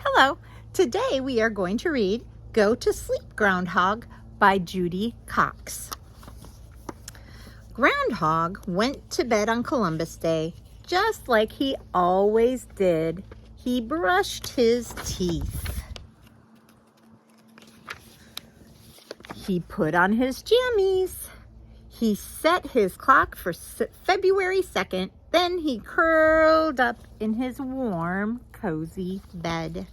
Hello, today we are going to read Go to Sleep, Groundhog by Judy Cox. Groundhog went to bed on Columbus Day just like he always did. He brushed his teeth. He put on his jammies. He set his clock for February 2nd. Then he curled up in his warm, cozy bed.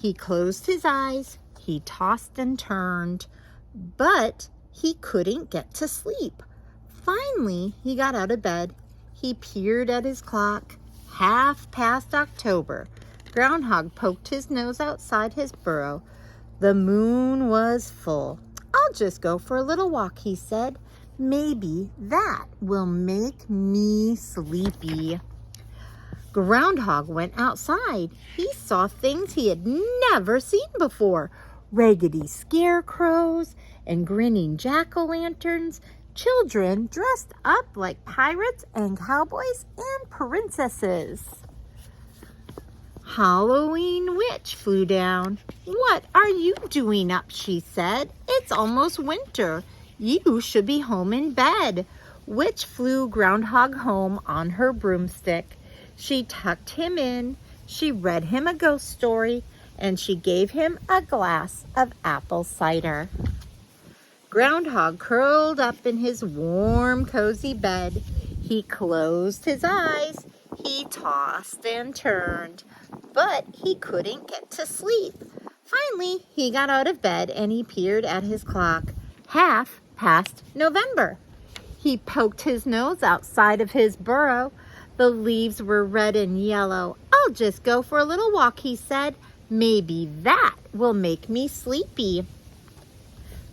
He closed his eyes. He tossed and turned, but he couldn't get to sleep. Finally, he got out of bed. He peered at his clock. 1/2 October. Groundhog poked his nose outside his burrow. The moon was full. "I'll just go for a little walk," he said. "Maybe that will make me sleepy." Groundhog went outside. He saw things he had never seen before. Raggedy scarecrows and grinning jack-o'-lanterns. Children dressed up like pirates and cowboys and princesses. Halloween witch flew down. "What are you doing up?" she said. "It's almost winter. You should be home in bed." Witch flew Groundhog home on her broomstick. She tucked him in, she read him a ghost story, and she gave him a glass of apple cider. Groundhog curled up in his warm, cozy bed. He closed his eyes. He tossed and turned, but he couldn't get to sleep. Finally, he got out of bed and he peered at his clock. 1/2 November. He poked his nose outside of his burrow. The leaves were red and yellow. "I'll just go for a little walk," he said. "Maybe that will make me sleepy."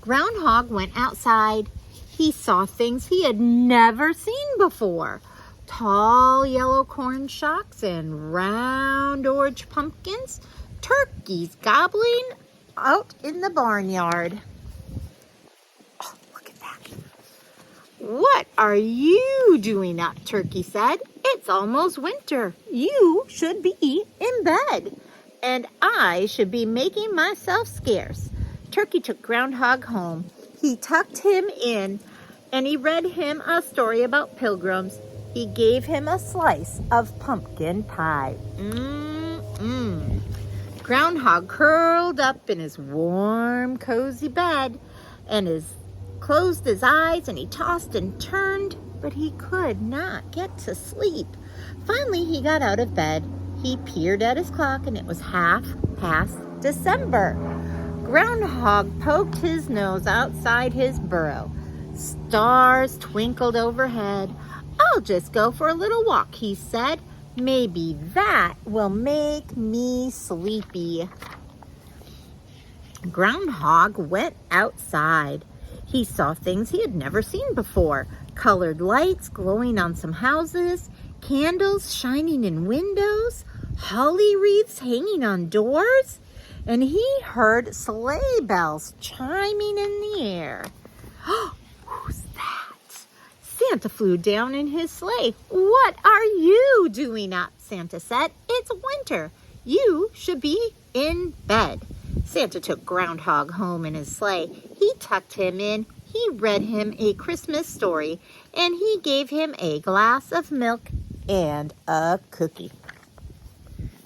Groundhog went outside. He saw things he had never seen before. Tall yellow corn shocks and round orange pumpkins. Turkeys gobbling out in the barnyard. "Oh, look at that." "What are you doing up?" Turkey said. "It's almost winter. You should be in bed, and I should be making myself scarce." Turkey took Groundhog home. He tucked him in, and he read him a story about pilgrims. He gave him a slice of pumpkin pie. Groundhog curled up in his warm, cozy bed and closed his eyes, and he tossed and turned, but he could not get to sleep. Finally, he got out of bed. He peered at his clock, and it was 1/2 December. Groundhog poked his nose outside his burrow. Stars twinkled overhead. "I'll just go for a little walk," he said. "Maybe that will make me sleepy." Groundhog went outside. He saw things he had never seen before. Colored lights glowing on some houses, candles shining in windows, holly wreaths hanging on doors, and he heard sleigh bells chiming in the air. "Who's that?" Santa flew down in his sleigh. "What are you doing up?" Santa said. "It's winter. You should be in bed." Santa took Groundhog home in his sleigh. He tucked him in. He read him a Christmas story, and he gave him a glass of milk and a cookie.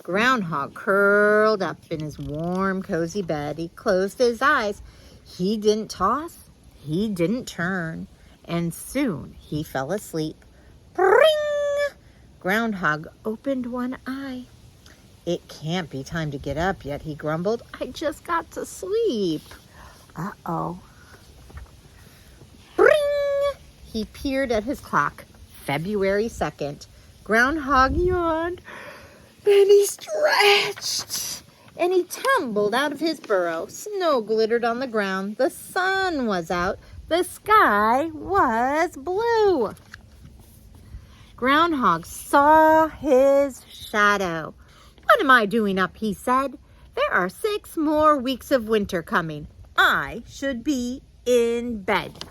Groundhog curled up in his warm, cozy bed. He closed his eyes. He didn't toss. He didn't turn. And soon he fell asleep. Bring! Groundhog opened one eye. "It can't be time to get up yet," he grumbled. "I just got to sleep." Uh-oh. Bring! He peered at his clock. February 2nd. Groundhog yawned. Then he stretched, and he tumbled out of his burrow. Snow glittered on the ground. The sun was out. The sky was blue. Groundhog saw his shadow. "What am I doing up?" he said. "There are 6 more weeks of winter coming. I should be in bed."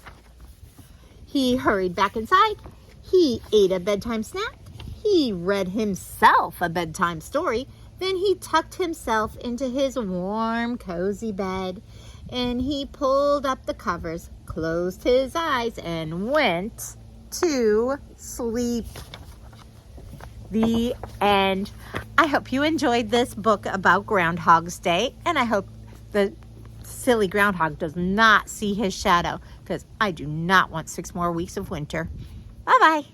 He hurried back inside. He ate a bedtime snack. He read himself a bedtime story. Then he tucked himself into his warm, cozy bed, and he pulled up the covers, closed his eyes, and went to sleep. The end. I hope you enjoyed this book about Groundhog's Day, and I hope the silly groundhog does not see his shadow, because I do not want 6 more weeks of winter. Bye-bye.